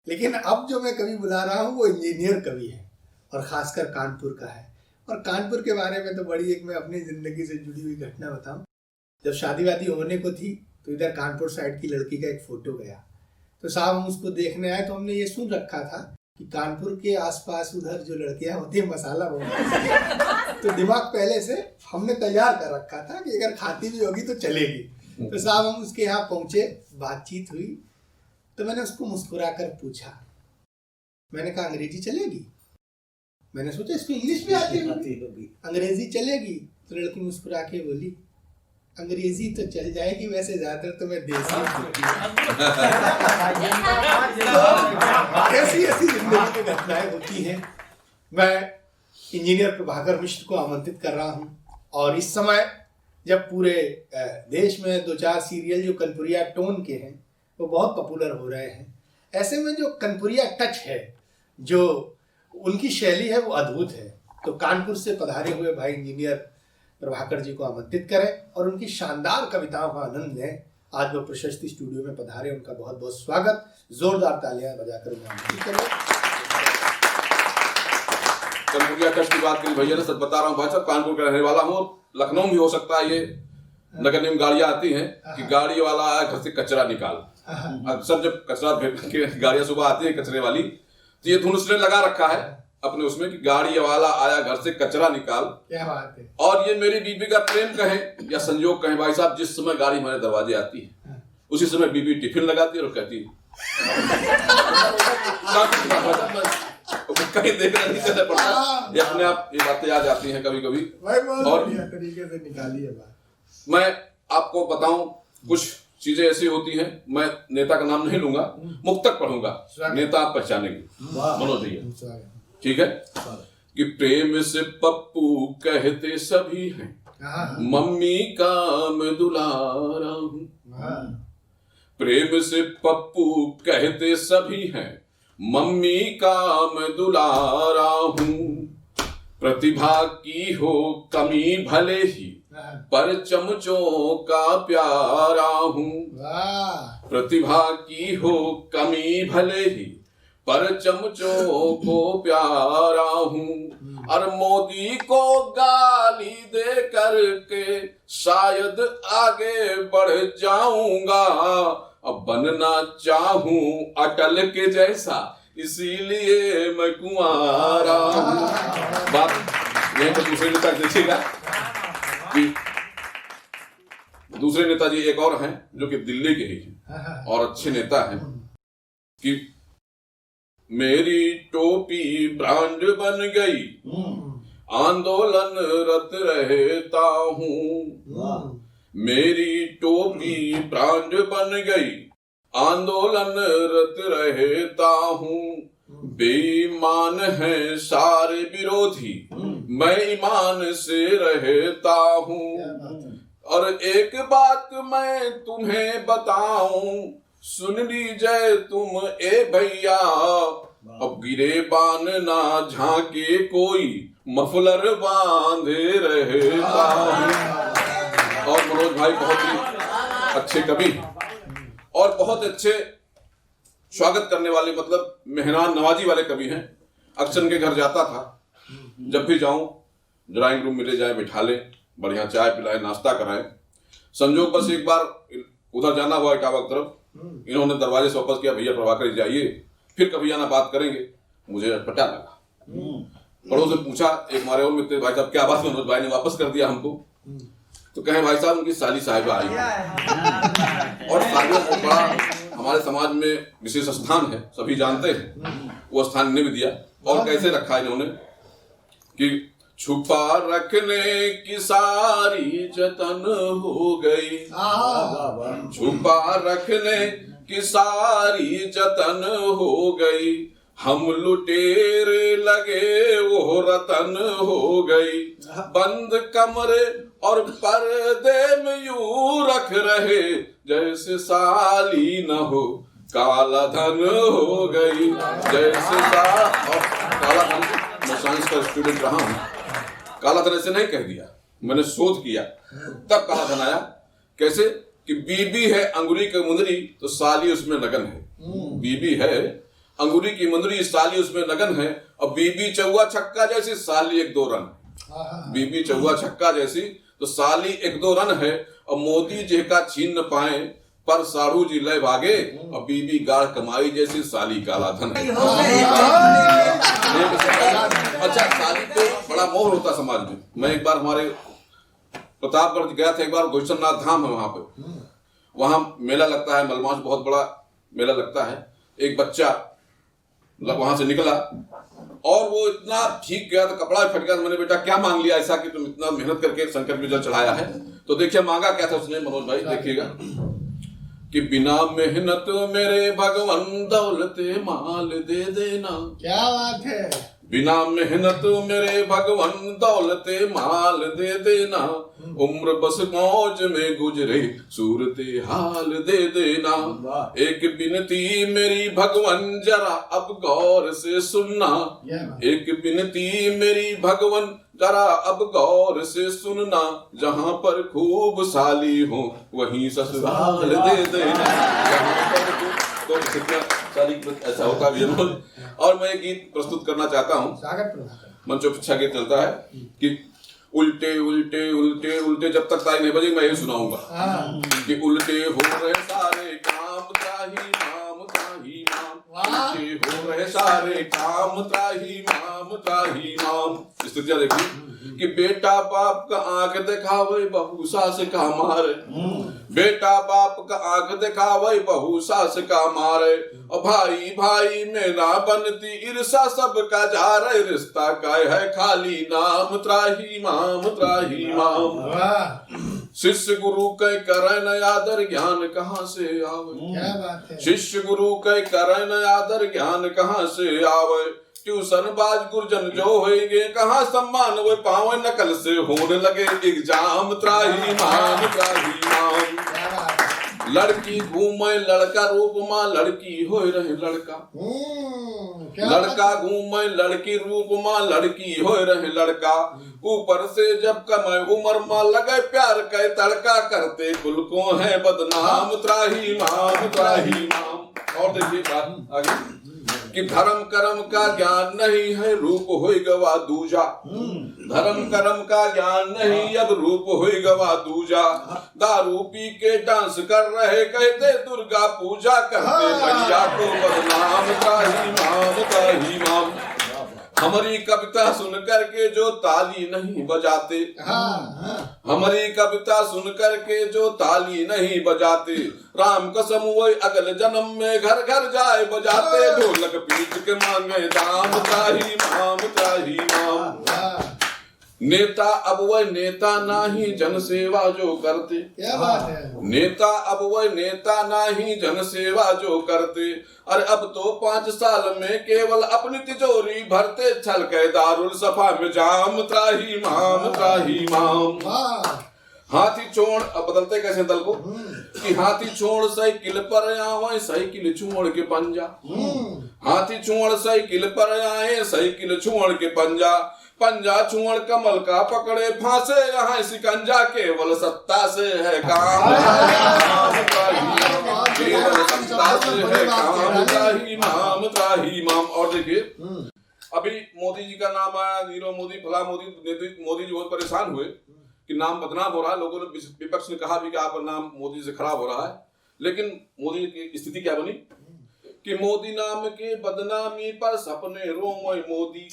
लेकिन अब जो मैं कवि बुला रहा हूँ वो इंजीनियर कवि है और खासकर कानपुर का है। और कानपुर के बारे में तो बड़ी एक मैं अपनी जिंदगी से जुड़ी हुई घटना बताऊं। जब शादी वादी होने को थी तो इधर कानपुर साइड की लड़की का एक फोटो गया, तो साहब हम उसको देखने आए तो हमने ये सुन रखा था कि कानपुर के आसपास उधर जो लड़कियां होती है मसाला बहुत तो दिमाग पहले से हमने तैयार कर रखा था कि अगर खाती भी होगी तो चलेगी। तो साहब हम उसके यहाँ पहुंचे, बातचीत हुई, तो मैंने उसको मुस्कुरा कर पूछा, मैंने कहा अंग्रेजी चलेगी? मैंने सोचा इसको इंग्लिश भी आती होगी, अंग्रेजी चलेगी? तो लड़की मुस्कुरा के बोली अंग्रेजी तो चल जाएगी, वैसे ज्यादातर तो मैं देसी ऐसी ऐसी जिंदगी की घटनाएं होती हैं। मैं इंजीनियर प्रभाकर मिश्र को आमंत्रित कर रहा हूं और इस समय जब पूरे देश में 2-4 सीरियल जो कनपुरिया टोन के हैं वो बहुत पॉपुलर हो रहे हैं, ऐसे में जो कनपुरिया टच है, जो उनकी शैली है वो अद्भुत है। तो कानपुर से पधारे हुए भाई इंजीनियर प्रभाकर जी को आमंत्रित करें और उनकी शानदार कविताओं का आनंद लें। आज वो प्रशस्ति स्टूडियो में पधारे, उनका बहुत बहुत स्वागत, जोरदार तालियां बजाकर उन्हें आमंत्रित करें। कनपुरिया टच की बात करी भैया ने, सच बता रहा हूँ भाई साहब, कानपुर का रहने वाला हूँ, लखनऊ भी हो सकता है। ये नगर निगम गाड़ियां आती हैं कि गाड़ी वाला आया घर से कचरा निकाल। अक्सर जब कचरा गाड़ियां सुबह आती है कचरे वाली, तो ये धुन उसने लगा रखा है अपने उसमें कि गाड़ी वाला आया घर से कचरा निकाल। क्या बात है। और ये मेरी बीबी का प्रेम कहें या संयोग कहें भाई साहब, जिस समय गाड़ी हमारे दरवाजे आती है उसी समय बीबी टिफिन लगाती है और कहती है कहीं देखना नहीं करना पड़ता, ये अपने आप ये बातें आ जाती हैं कभी कभी। और तरीके से निकाली है बात। मैं आपको बताऊं कुछ चीजें ऐसी होती हैं, मैं नेता का नाम नहीं लूंगा, मुक्तक पढ़ूंगा, नेता आप पहचानेंगे। मनोज भैया, ठीक है। कि प्रेम से पप्पू कहते सभी हैं, मम्मी का मैं दुलारा हूं। प्रेम से पप्पू कहते सभी हैं, मम्मी का मैं दुलारा हूं। प्रतिभा की हो कमी भले ही, पर चमचों का प्यारा हूं। प्रतिभा की हो कमी भले ही, पर चमचों को प्यारा हूं। और मोदी को गाली दे करके शायद आगे बढ़ जाऊंगा, अब बनना चाहूं अटल के जैसा, इसीलिए मैं कुंवारा हूं। बात यह तो दूसरे नेता देखिएगा कि दूसरे नेताजी एक और हैं जो कि दिल्ली के ही हैं और अच्छे नेता हैं कि मेरी टोपी ब्रांड बन गई, आंदोलन रत रहता हूँ। मेरी टोपी ब्रांड बन गई, आंदोलन रत रहता हूँ। बेईमान हैं सारे विरोधी, मैं ईमान से रहता हूँ। और एक बात मैं तुम्हें बताऊं, सुन लीजिए तुम ए भैया, अब गिरे बान ना झांके कोई, मफलर बांधे रहता हूं। और मनोज भाई बहुत ही अच्छे कवि और बहुत अच्छे स्वागत करने वाले, मतलब मेहमान नवाजी वाले कवि हैं। अक्सर उनके घर जाता था, जब भी जाऊं ड्राइंग रूम में ले जाए, बिठा ले, बढ़िया चाय पिलाए, नाश्ता कराए। संजोग बस एक बार उधर जाना हुआ इटावा की तरफ, इन्होंने दरवाजे से वापस किया, भैया प्रभाकर जाइए, फिर कभी आना बात करेंगे। मुझे अटपटा लगा, बड़ों से पूछा, एक हमारे और मित्र भाई साहब क्या बात, मनोज भाई ने वापस कर दिया हमको। तो कहे भाई साहब उनकी साली साहिबा आई है और सालियों को बड़ा हमारे समाज में विशेष स्थान है, सभी जानते हैं, वो स्थान इन्हें भी दिया। और कैसे रखा इन्होंने कि छुपा रखने की सारी जतन हो गई, छुपा रखने की सारी जतन हो गई, हम लुटेरे लगे वो रतन हो गई। बंद कमरे और पर्दे में यूं रख रहे, जैसे साली न हो काला धन हो गई। जैसे काला धन, मैं साइंस का स्टूडेंट रहा हूं, काला धन ऐसे नहीं कह दिया, मैंने शोध किया तब काला धन आया। कैसे कि बीबी है अंगुरी की मुंदरी, तो साली उसमें लगन है। बीबी है अंगूरी की मुंदरी साली उसमें लगन है, और बीबी चौवा छक्का जैसी साली एक दो रन, बीबी चौवा छक्का जैसी तो साली एक दो रन है, और मोदी जी का छीन न पाए पर साढ़ू जी लय भागे, और बीबी गाढ़ कमाई जैसी साली काला धन है। अच्छा, साली पे बड़ा मोह होता समाज में। मैं एक बार हमारे प्रतापगढ़ गया था, एक बार गोचरनाथ धाम है वहां पे, वहां मेला लगता है, मलमास बहुत बड़ा मेला लगता है। एक बच्चा वहां से निकला और वो इतना भीग गया, तो कपड़ा फट गया। तो मैंने, बेटा क्या मांग लिया ऐसा कि तुम इतना मेहनत करके शंकर में जल चढ़ाया है? तो देखिए मांगा क्या था उसने, मनोज भाई देखिएगा, कि बिना मेहनत मेरे भगवान दौलते माल दे देना। क्या बात है। बिना मेहनत मेरे भगवान दौलते माल दे देना, उम्र बस मौज में गुजरे सूरते हाल दे देना। एक विनती मेरी भगवान जरा अब गौर से सुनना, एक विनती मेरी भगवान जरा अब गौर से सुनना, जहां पर खूब साली हो वहीं ससुराल दे देना। तो कितना साली ऐसा होता भी है। और मैं एक गीत प्रस्तुत करना चाहता हूँ, मंचोपीच्छा गीत चलता है कि उल्टे उल्टे उल्टे उल्टे, जब तक ताली नहीं बजेगी मैं ये सुनाऊंगा कि उल्टे हो रहे सारे काम त्राही माम त्राही माम, उल्टे हो रहे सारे काम त्राही माम त्राही माम। स्थितियां देखिए कि बेटा बाप का आंख दिखावे बहू सास का मारे, बेटा बाप का आंख दिखावे बहू सास का मारे, और भाई भाई में ना बनती ईर्षा सबका जा रहे, रिश्ता का है खाली नाम त्राही माम त्राही माम। शिष्य गुरु के करे न आदर ज्ञान कहाँ से आवे, क्या बात है। शिष्य गुरु के करे न आदर ज्ञान कहाँ से आवे, ट्यूशन बाज गुरजन जो होएंगे कहाँ सम्मान वो पावे, नकल से होने लगे एग्जाम त्राही माम त्राही माम। लड़की घूमे लड़का रूप माँ, लड़की हो रहे लड़का, लड़का घूमे लड़की रूप माँ, लड़की हो रहे लड़का। ऊपर से जब कमाए उमर माँ लगे प्यार के तड़का, करते कुल को है बदनाम त्राही माम त्राही माम। और देखिए बात आगे कि धर्म कर्म का ज्ञान नहीं है रूप होई गवा दूजा, धर्म कर्म का ज्ञान नहीं अब रूप होई गवा दूजा। दारू पी के डांस कर रहे कहते दुर्गा पूजा, करते भैया को बदनाम त्राही माम त्राही माम। हमारी कविता सुन करके जो ताली नहीं बजाते, हमारी कविता सुन करके जो ताली नहीं बजाते, राम कसम वही अगले जन्म में घर घर जाए बजाते, ढोलक पीट के मांगे दाम त्राही माम त्राही माम। नेता अब वह नेता नाही जन सेवा जो करते, क्या बात है। नेता अब वह नेता नाही जन सेवा जो करते, अरे अब तो 5 साल में केवल अपनी तिजोरी भरते, छल के दारुल सफा में जाम त्राही माम त्राही माम। हाथी छोड़, अब बदलते कैसे दल को कि हाथी छोड़ साइकिल पर आवे साइकिल छोड़ के पंजा, हाथी छोड़ साइकिल पर आए साइकिल छोड़ के पंजा, पंजा छुअड़ कमल का पकड़े फांसे, यहाँ शिकंजा केवल सत्ता से है काम, केवल सत्ता से है काम त्राही माम त्राही माम। और देखिए अभी मोदी जी का नाम आया, नीरव मोदी फला मोदी, मोदी जी बहुत परेशान हुए कि नाम बदनाम हो रहा है। लोगों ने, विपक्ष ने कहा भी कि आपका नाम मोदी से खराब हो रहा है, लेकिन मोदी की स्थिति क्या बनी कि मोदी नाम के बदनामी पर सपने रोवे मोदी,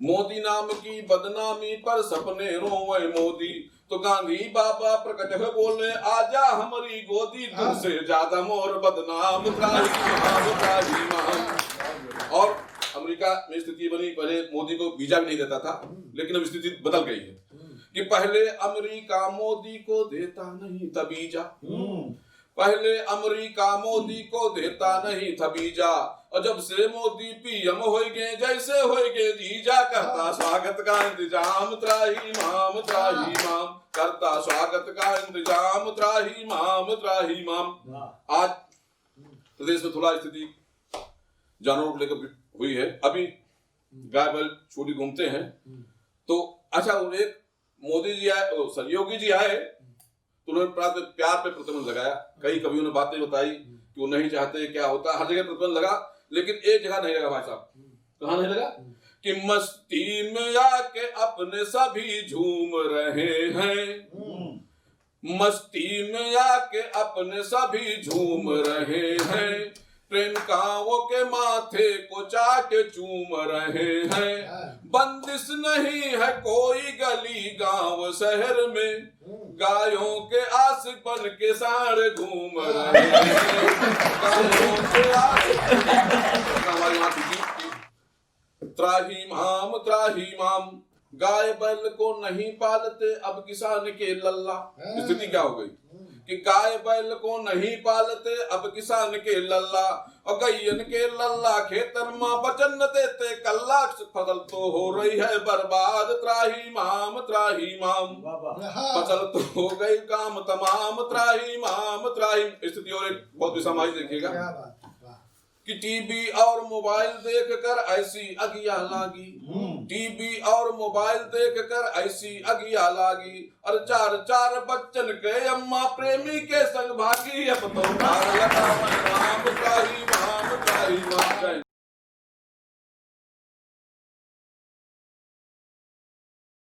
मोदी नाम की बदनामी पर सपने रोवे मोदी। तो गांधी बाबा प्रकट है बोले आजा हमारी गोदी, तुमसे ज्यादा मोर बदनाम त्राही माम त्राही माम। और अमेरिका में स्थिति बनी, पहले मोदी को वीजा भी नहीं देता था, लेकिन अब स्थिति बदल गई है कि पहले अमेरिका मोदी को देता नहीं था वीजा, पहले अमेरिका मोदी को देता नहीं था वीजा, और जब से मोदी पीएम हो गए जैसे हो गए जीजा, करता स्वागत का इंतजाम त्राही माम त्राही माम, करता स्वागत का इंतजाम त्राही माम त्राही माम। आज प्रदेश में थोड़ा स्थिति जानवरों को लेकर हुई है। अभी गाय बैल छोटी घूमते हैं तो अच्छा, एक मोदी जी आए, योगी जी आए तो उन्होंने प्यार पे प्रतिबंध लगाया। कई कवियों ने बातें बताई कि वो नहीं चाहते, क्या होता, हर जगह प्रतिबंध लगा लेकिन एक जगह नहीं लगा भाई साहब। कहाँ नहीं लगा? कि मस्ती में आके अपने सभी झूम रहे हैं, मस्ती में आके अपने सभी झूम रहे हैं, प्रेमिकाओं के माथे को चाटे चूम रहे हैं। बंदिश नहीं है कोई गली गांव शहर में, गायों के आशिक बन के साढ़े घूम रहे हैं, गायों के आशिक। हमारे यहाँ त्राहिमाम त्राहिमाम, गाय बैल को नहीं पालते अब किसान के लल्ला। स्थिति क्या हो गई कि गाय बैल को नहीं पालते अब किसान के लल्ला, और गैयन के लल्ला खेतर माँ बचन देते कल्ला, फसल तो हो रही है बर्बाद। त्राहिमाम त्राहिमाम, फसल तो हो गई काम तमाम। त्राहिमाम त्राहिम। स्थिति और एक बहुत समाज देखिएगा कि टीवी और मोबाइल देखकर ऐसी अगिया लागी, टीवी और मोबाइल देखकर ऐसी अगिया लागी, और चार चार बच्चन के अम्मा प्रेमी के संग भागी। अब तो